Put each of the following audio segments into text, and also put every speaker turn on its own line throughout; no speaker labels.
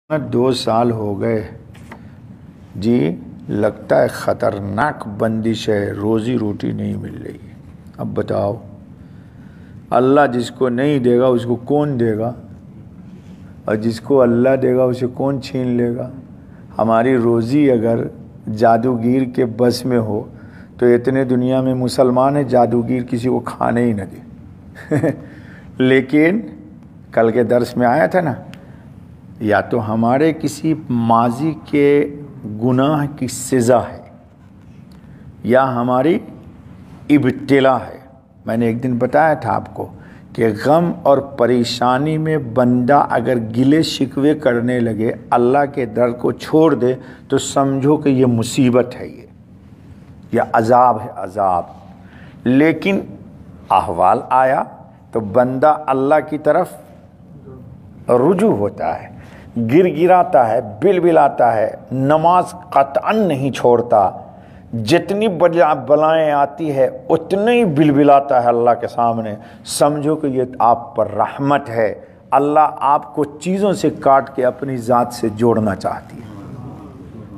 2 साल हो गए जी। लगता है ख़तरनाक बंदिश है, रोज़ी रोटी नहीं मिल रही। अब बताओ, अल्लाह जिसको नहीं देगा उसको कौन देगा, और जिसको अल्लाह देगा उसे कौन छीन लेगा। हमारी रोज़ी अगर जादूगर के बस में हो तो इतने दुनिया में मुसलमान है जादूगर किसी को खाने ही न दे लेकिन कल के दर्स में आया था ना, या तो हमारे किसी माजी के गुनाह की सज़ा है या हमारी इब्तिला है। मैंने एक दिन बताया था आपको कि गम और परेशानी में बंदा अगर गिले शिकवे करने लगे, अल्लाह के दर को छोड़ दे, तो समझो कि ये मुसीबत है, ये अज़ाब है, अज़ाब। लेकिन अहवाल आया तो बंदा अल्लाह की तरफ रुजू होता है, गिड़गिड़ाता है, बिलबिलाता है, नमाज कतअन नहीं छोड़ता, जितनी बलाएं आती है उतने ही बिलबिलाता है अल्लाह के सामने। समझो कि ये आप पर रहमत है, अल्लाह आपको चीज़ों से काट के अपनी ज़ात से जोड़ना चाहती है।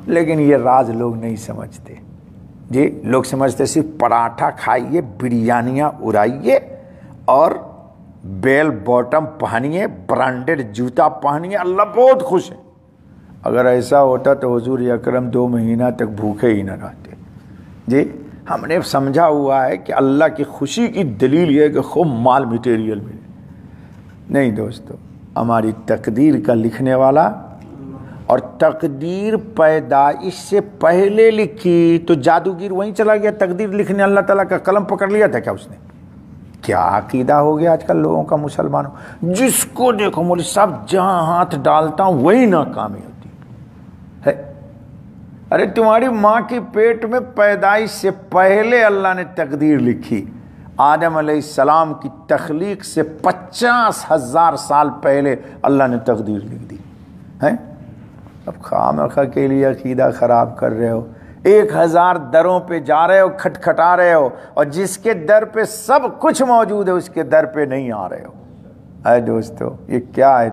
लेकिन ये राज लोग नहीं समझते जी। लोग समझते सिर्फ पराठा खाइए, बिरयानियाँ उड़ाइए और बेल बॉटम पहनिए, ब्रांडेड जूता पहनिए, अल्लाह बहुत खुश है। अगर ऐसा होता तो हुजूर अकरम 2 महीना तक भूखे ही न रहते जी। हमने समझा हुआ है कि अल्लाह की खुशी की दलील ये है कि खूब माल मटेरियल मिले। नहीं दोस्तों, हमारी तकदीर का लिखने वाला, और तकदीर पैदाइश से पहले लिखी तो जादूगर वहीं चला गया तकदीर लिखने, अल्लाह ताला का कलम पकड़ लिया था क्या उसने? क्या अकीदा हो गया आजकल लोगों का, मुसलमानों। जिसको देखो मोली सब जहां हाथ डालता हूं वही नाकामी होती है। अरे तुम्हारी माँ की पेट में पैदाइश से पहले अल्लाह ने तकदीर लिखी। आदम अलैहिस्सलाम की तख्लीक से 50,000 साल पहले अल्लाह ने तकदीर लिख दी है। अब खामखा के लिए अकीदा खराब कर रहे हो, 1000 दरों पे जा रहे हो, खटखटा रहे हो, और जिसके दर पे सब कुछ मौजूद है उसके दर पे नहीं आ रहे हो। अरे दोस्तों, ये क्या है?